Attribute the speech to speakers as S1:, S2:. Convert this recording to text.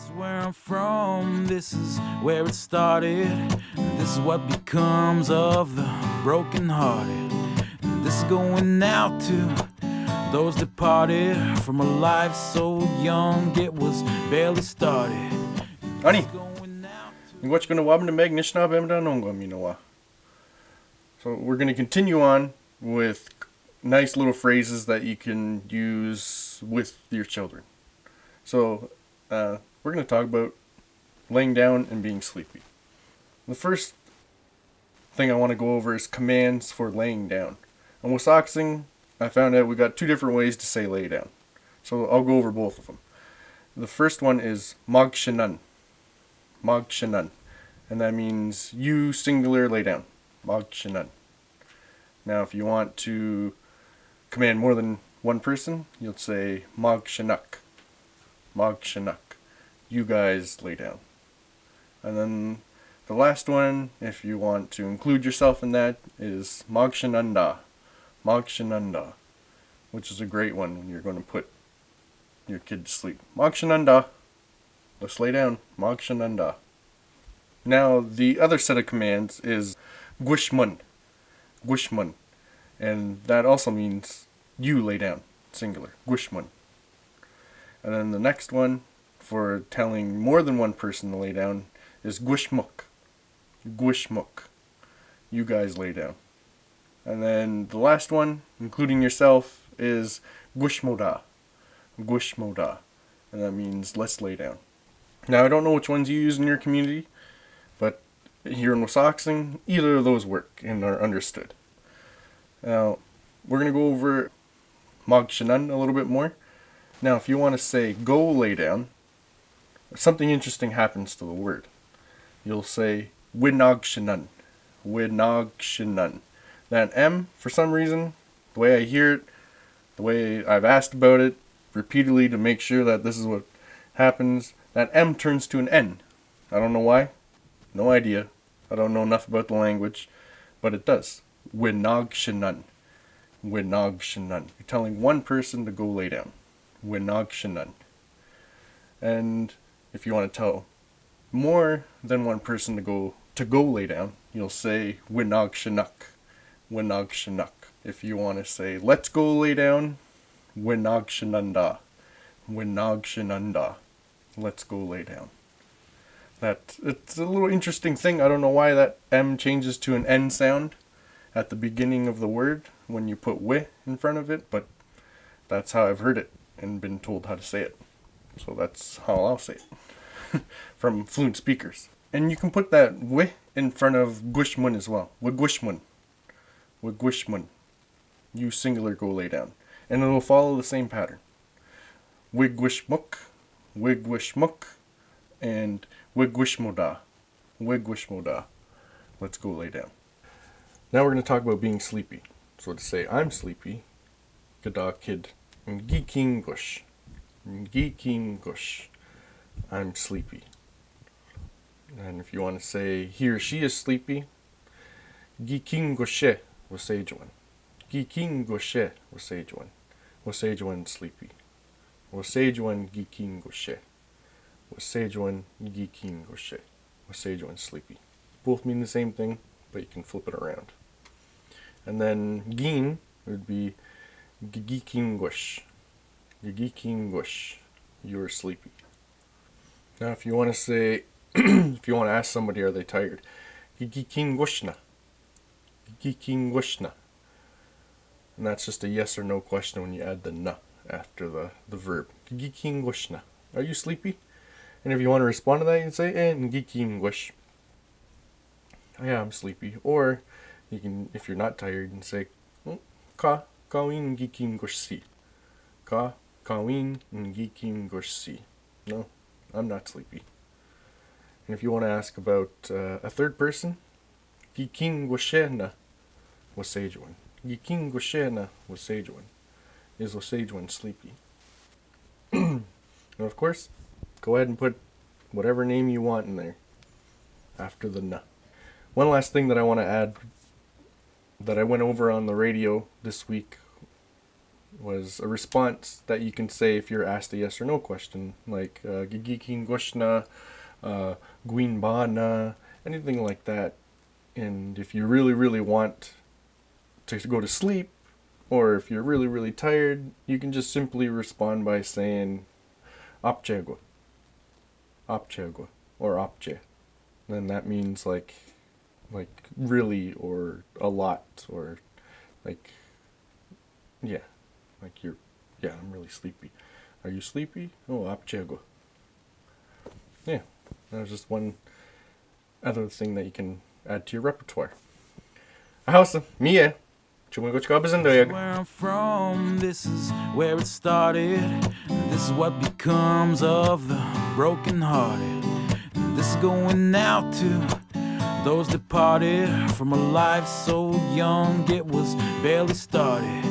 S1: is where I'm from, this is where it started. This is what becomes of the broken-hearted. This is going out to those departed from a life so young it was barely started.
S2: Aanii, Wi-Gwishmon Nishnaabemdaa Noongo. So we're going to continue on with nice little phrases that you can use with your children. So we're going to talk about laying down and being sleepy. The first thing I want to go over is commands for laying down. On Wasauksing, I found out we got two different ways to say lay down. So I'll go over both of them. The first one is Maagshinan. Maagshinan. And that means you singular lay down. Maagshinan. Now if you want to command more than one person, you'll say Maagshinak. Maagshinak. You guys lay down. And then the last one, if you want to include yourself in that, is Maagshinandaa. Maagshinandaa. Which is a great one when you're going to put your kid to sleep. Maagshinandaa. Let's lay down. Maagshinandaa. Now the other set of commands is Wi-Gwishmon. Gwishmon. And that also means you lay down. Singular. Gwishmon. And then the next one for telling more than one person to lay down is Gwishmok. Gwishmok. You guys lay down. And then the last one, including yourself, is Wi-Gwishmodaa. Wi-Gwishmodaa. And that means let's lay down. Now I don't know which ones you use in your community, but here in Wasauksing, either of those work and are understood. Now, we're going to go over Maagshinan a little bit more. Now, if you want to say go lay down, something interesting happens to the word. You'll say wi-naagshinan. Wi-naagshinan. That M, for some reason, the way I hear it, the way I've asked about it repeatedly to make sure that this is what happens, that M turns to an N. I don't know why. No idea. I don't know enough about the language, but it does. Wi-naagshinan. Wi-naagshinan. You're telling one person to go lay down. Wi-naagshinan. And if you want to tell more than one person to go lay down, you'll say wi-naagshinak. Wi-naagshinak. If you want to say let's go lay down, wi-naagshinandaa. Wi-naagshinandaa. Let's go lay down. It's a little interesting thing. I don't know why that M changes to an N sound at the beginning of the word when you put wi in front of it, but that's how I've heard it and been told how to say it. So that's how I'll say it from fluent speakers. And you can put that wi in front of Gwishmon as well. Wi-Gwishmon. Wi-Gwishmon. You singular go lay down. And it'll follow the same pattern. Wi-Gwishmok. Wi-Gwishmok. And Wi-Gwishmodaa. Wi-Gwishmodaa. Let's go lay down. Now we're going to talk about being sleepy. So to say I'm sleepy, G'da kid. N-giikiimgosh. N-giikiimgosh. I'm sleepy. And if you want to say he or she is sleepy, Giikiimgoshi Wasauksing. Giikiimgoshi Wasauksing. Wasauksing sleepy. Wasauksing Giikiimgoshi. Wasauksing Giikiimgoshi. Wasauksing sleepy. Both mean the same thing, but you can flip it around. And then Gin would be gi-giikiimgosh. Gi-giikiimgosh. You're sleepy. Now if you want to say, if you want to ask somebody are they tired, gi-giikiimgoshna. Gi-giikiimgoshna. And that's just a yes or no question when you add the na after the verb. Gi-giikiimgoshna. Are you sleepy? And if you want to respond to that, you can say, n-giikiimgosh. Oh, yeah, I'm sleepy. Or you can, if you're not tired, you can say, n-giikiimgoshi. n-giikiimgoshi. No, I'm not sleepy. And if you want to ask about a third person, Giikiimgoshi Wasauksing. Giikiimgoshi Wasauksing. Is Wasauksing sleepy? And of course, go ahead and put whatever name you want in there after the na. One last thing that I want to add that I went over on the radio this week was a response that you can say if you're asked a yes or no question, like gi-giikiimgosh, gwin-baa, anything like that. And if you really, really want to go to sleep, or if you're really, really tired, you can just simply respond by saying apchego, or apche. Then that means like really, or a lot, or like, yeah, like I'm really sleepy. Are you sleepy? Oh, apchego. Yeah, that was just one other thing that you can add to your repertoire. Ahausa, Mie.
S1: Where I'm from, this is where it started. This is what becomes of the broken-hearted. This is going out to those departed from a life so young it was barely started.